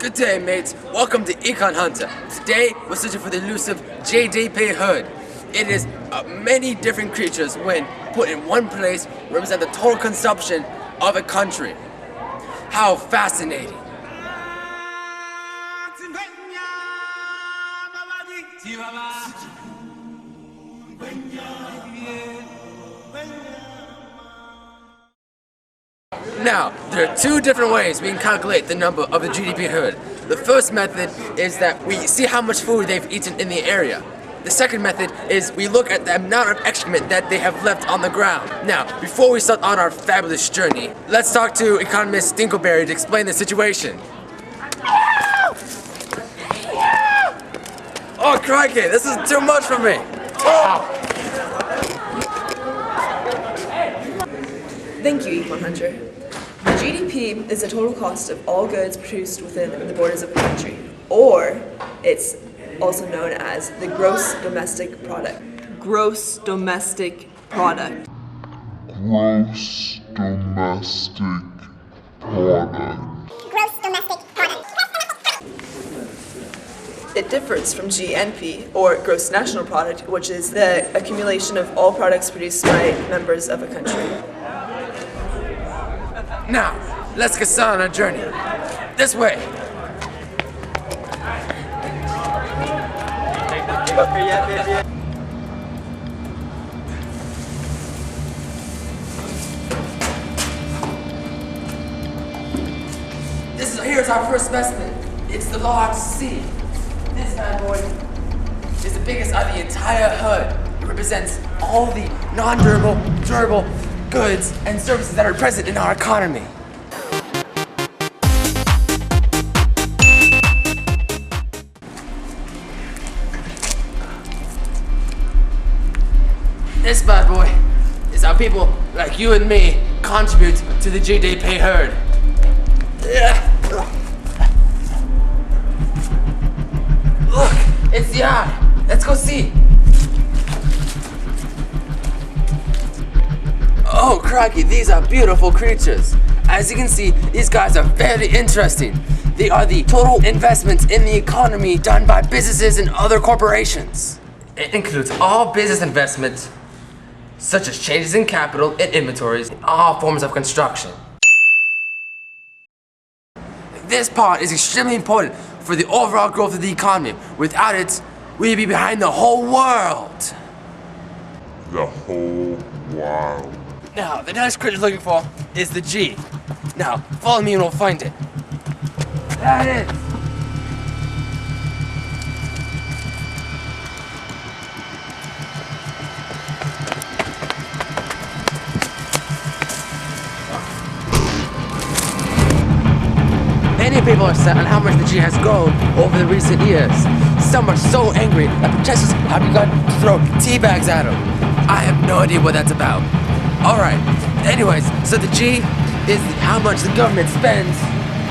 Good day, mates. Welcome to Econ Hunter. Today, we're searching for the elusive GDP herd. It is many different creatures when put in one place represent the total consumption of a country. How fascinating. Now, there are two different ways we can calculate the number of the GDP herd. The first method is that we see how much food they've eaten in the area. The second method is we look at the amount of excrement that they have left on the ground. Now, before we start on our fabulous journey, let's talk to economist Stinkleberry to explain the situation. Oh crikey, this is too much for me. Oh. Thank you, Econ Hunter. The GDP is the total cost of all goods produced within the borders of a country, or it's also known as the gross domestic product. Gross domestic product. Gross domestic product. Gross domestic product. It differs from GNP, or gross national product, which is the accumulation of all products produced by members of a country. Now, let's get started on our journey. This way. Here's our first specimen. It's the large C. This bad boy is the biggest of the entire herd. It represents all the non-durable, durable goods and services that are present in our economy. This bad boy is how people like you and me contribute to the GDP herd. Look, it's the eye. Let's go see. Oh crikey, these are beautiful creatures. As you can see, these guys are very interesting. They are the total investments in the economy done by businesses and other corporations. It includes all business investments, such as changes in capital and inventories in all forms of construction. This part is extremely important for the overall growth of the economy. Without it, we'd be behind the whole world. The whole world. Now, the next creature looking for is the G. Now, follow me and we'll find it. That is. Many people are set on how much the G has grown over the recent years. Some are so angry that protesters have begun to throw tea bags at them. I have no idea what that's about. Alright, anyways, so the G is how much the government spends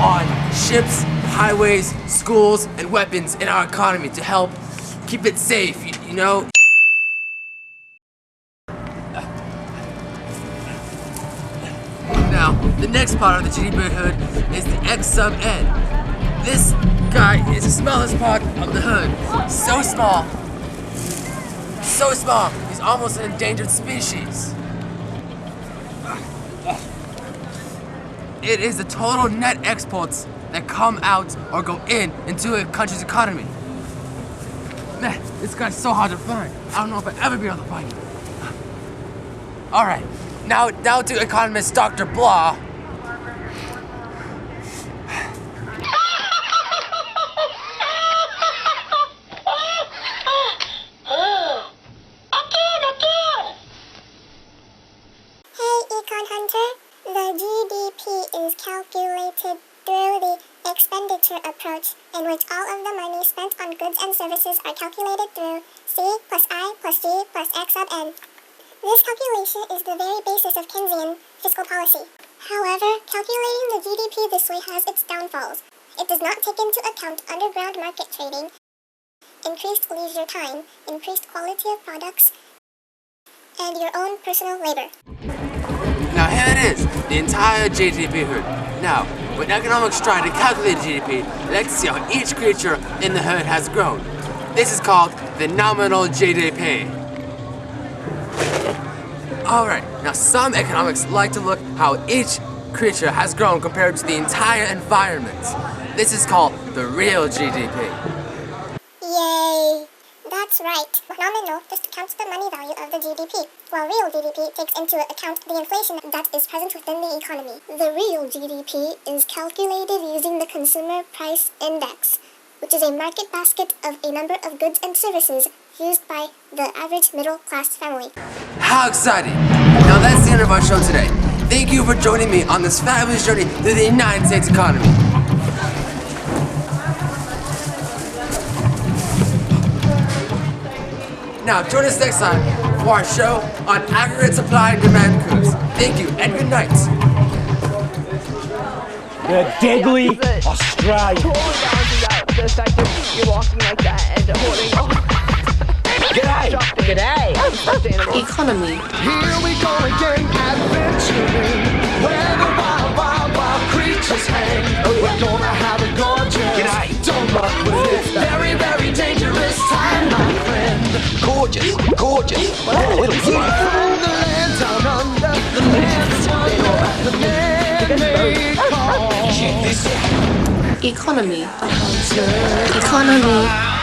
on ships, highways, schools, and weapons in our economy to help keep it safe, you know? Now, the next part of the GDP herd is the X sub N. This guy is the smallest part of the herd. So small, he's almost an endangered species. It is the total net exports that come out or go into a country's economy. Man, this guy's so hard to find. I don't know if I'll ever be able to find him. Alright, now to economist Dr. Blah. The GDP is calculated through the expenditure approach, in which all of the money spent on goods and services are calculated through C plus I plus G plus X sub N. This calculation is the very basis of Keynesian fiscal policy. However, calculating the GDP this way has its downfalls. It does not take into account underground market trading, increased leisure time, increased quality of products, and your own personal labor. Now here it is, the entire GDP herd. Now, When economics try to calculate GDP, they like to see how each creature in the herd has grown. This is called the nominal GDP. Alright, now some economics like to look how each creature has grown compared to the entire environment. This is called the real GDP. Yay! That's right. Nominal just counts the money value of the GDP, while real GDP takes into account the inflation that is present within the economy. The real GDP is calculated using the Consumer Price Index, which is a market basket of a number of goods and services used by the average middle-class family. How exciting! Now that's the end of our show today. Thank you for joining me on this fabulous journey through the United States economy. Now join us next time for our show on aggregate supply and demand curves. Thank you and good night. The deadly Australian. Totally balances out the fact that you're walking like that and holding on. G'day! G'day! Sustainable. Economy. Here we go again, adventuring, where the wild, wild, wild creatures hang. We're gonna have a gorgeous, G'day. don't muck with it, very, very dangerous time, my friend. Gorgeous, gorgeous. What a little beauty. From the land down under, the land is wonderful, the man-made call. Check this out. Economy. Economy.